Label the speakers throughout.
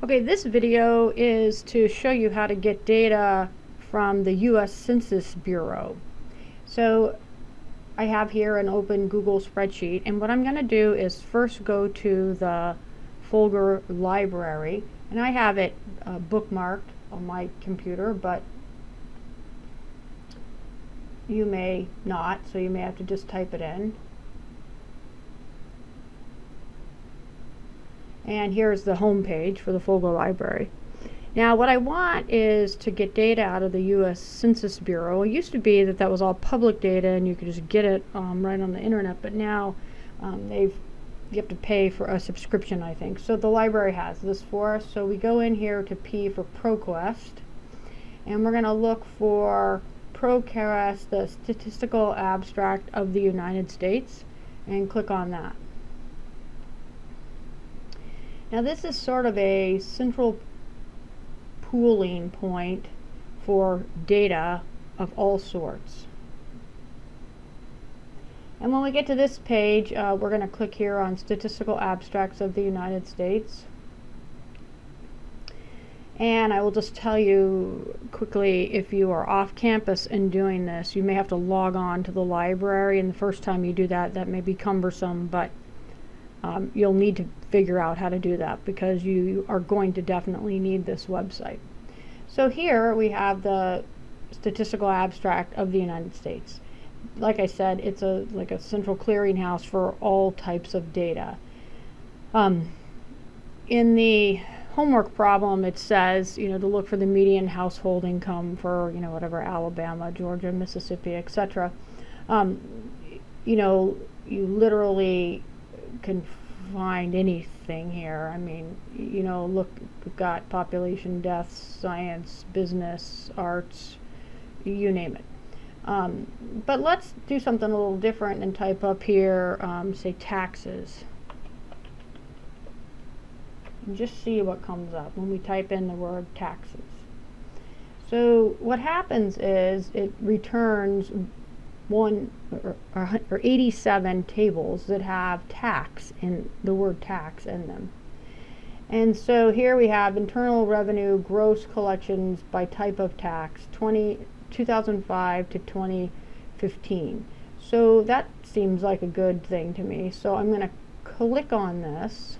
Speaker 1: Okay, this video is to show you how to get data from the U.S. Census Bureau. So I have here an open Google spreadsheet, and what I'm going to do is first go to the folder library, and I have it bookmarked on my computer, but you may not, so you may have to just type it in. And here's the home page for the folder library. Now what I want is to get data out of the U.S. Census Bureau. It used to be that was all public data and you could just get it right on the internet, but now you have to pay for a subscription, I think. So the library has this for us. So we go in here to P for ProQuest, and we're going to look for ProQuest, the Statistical Abstract of the United States, and click on that. Now this is sort of a central pooling point for data of all sorts. And when we get to this page, we're going to click here on Statistical Abstracts of the United States. And I will just tell you quickly, if you are off campus and doing this, you may have to log on to the library, and the first time you do that, that may be cumbersome, but you'll need to figure out how to do that because you are going to definitely need this website. So here we have the Statistical Abstract of the United States. Like I said, it's like a central clearinghouse for all types of data. In the homework problem, it says, to look for the median household income for, whatever, Alabama, Georgia, Mississippi, etc. You literally can find anything here. I mean, look, we've got population, deaths, science, business, arts, you name it. But let's do something a little different and type up here, say taxes. And just see what comes up when we type in the word taxes. So what happens is it returns 87 tables that have tax in the word tax in them. And so here we have internal revenue gross collections by type of tax 2005 to 2015. So that seems like a good thing to me. So I'm going to click on this,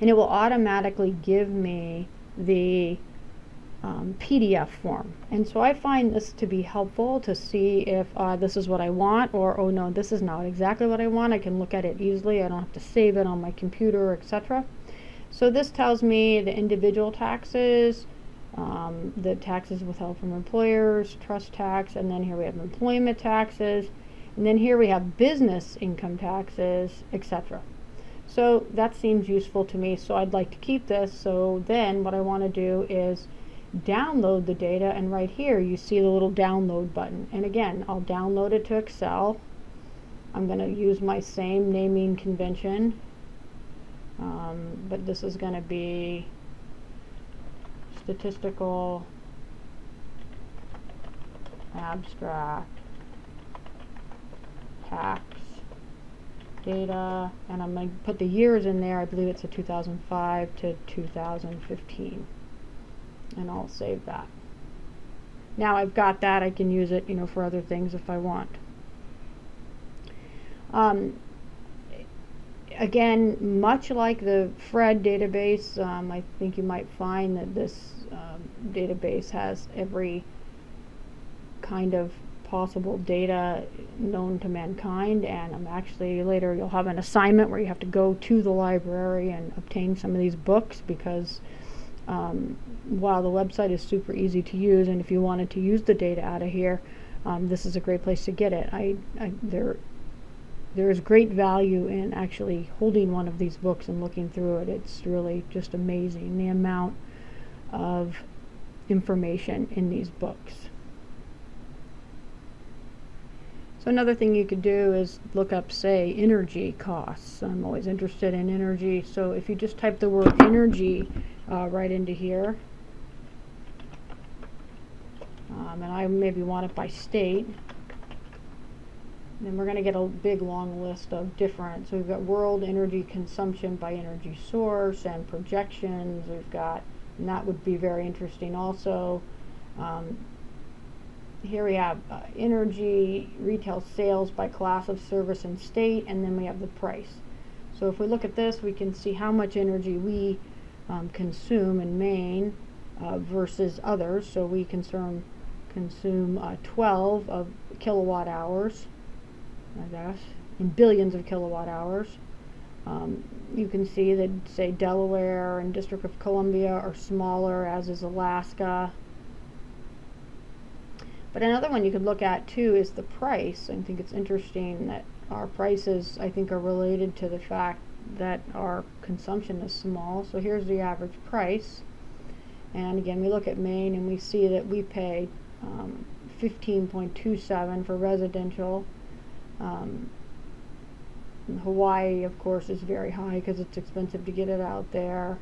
Speaker 1: and it will automatically give me the PDF form. And so I find this to be helpful to see if this is what I want, or oh no, this is not exactly what I want. I can look at it easily. I don't have to save it on my computer, etc. So this tells me the individual taxes, the taxes withheld from employers, trust tax, and then here we have employment taxes, and then here we have business income taxes, etc. So that seems useful to me, so I'd like to keep this. So then what I want to do is download the data, and right here you see the little download button, and again I'll download it to Excel. I'm going to use my same naming convention, but this is going to be Statistical Abstract Tax Data, and I'm going to put the years in there. I believe it's a 2005 to 2015. And I'll save that. Now I've got that, I can use it, for other things if I want. Again, much like the FRED database, I think you might find that this database has every kind of possible data known to mankind, and actually later you'll have an assignment where you have to go to the library and obtain some of these books, because while the website is super easy to use, and if you wanted to use the data out of here, this is a great place to get it. There is great value in actually holding one of these books and looking through it. It's really just amazing the amount of information in these books. So another thing you could do is look up, say, energy costs. I'm always interested in energy, so if you just type the word energy right into here, and I maybe want it by state, then we're going to get a big long list of different, so we've got world energy consumption by energy source and projections. We've got, and that would be very interesting also. Here we have energy retail sales by class of service and state, and then we have the price. So if we look at this, we can see how much energy we consume in Maine versus others. So we consume 12 of kilowatt hours, I guess, in billions of kilowatt hours. You can see that, say, Delaware and District of Columbia are smaller, as is Alaska. But another one you could look at too is the price. I think it's interesting that our prices, I think, are related to the fact that our consumption is small. So here's the average price, and again we look at Maine and we see that we pay 15.27 for residential. Hawaii, of course, is very high because it's expensive to get it out there.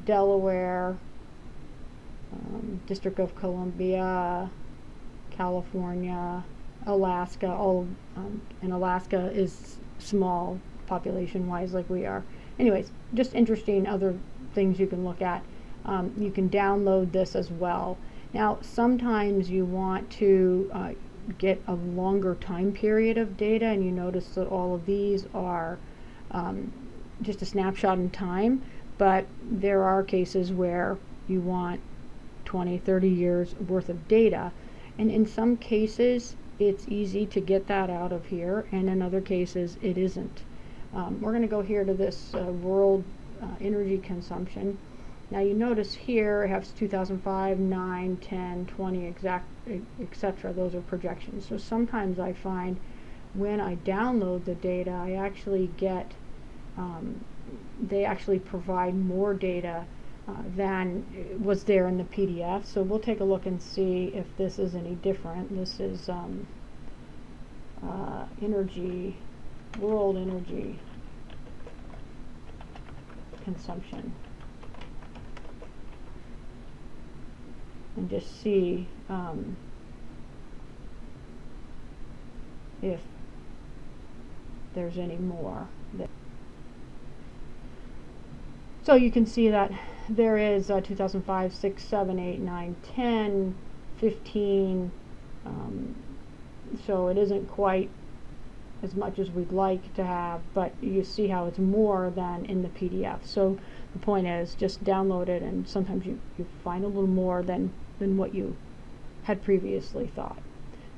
Speaker 1: Delaware, District of Columbia, California, Alaska, all and Alaska is small population-wise, like we are. Anyways, just interesting other things you can look at. You can download this as well. Now, sometimes you want to get a longer time period of data, and you notice that all of these are just a snapshot in time, but there are cases where you want 20, 30 years worth of data. And in some cases, it's easy to get that out of here, and in other cases, it isn't. We're going to go here to this world energy consumption. Now you notice here it has 2005, 9, 10, 20, etc. Those are projections. So sometimes I find when I download the data, I actually get, they actually provide more data than was there in the PDF. So we'll take a look and see if this is any different. This is energy, world energy consumption, and just see if there's any more. So you can see that there is 2005, 6, 7, 8, 9, 10, 15. So it isn't quite as much as we'd like to have, but you see how it's more than in the PDF. So the point is, just download it, and sometimes you find a little more than what you had previously thought.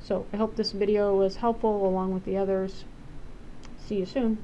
Speaker 1: So I hope this video was helpful along with the others. See you soon.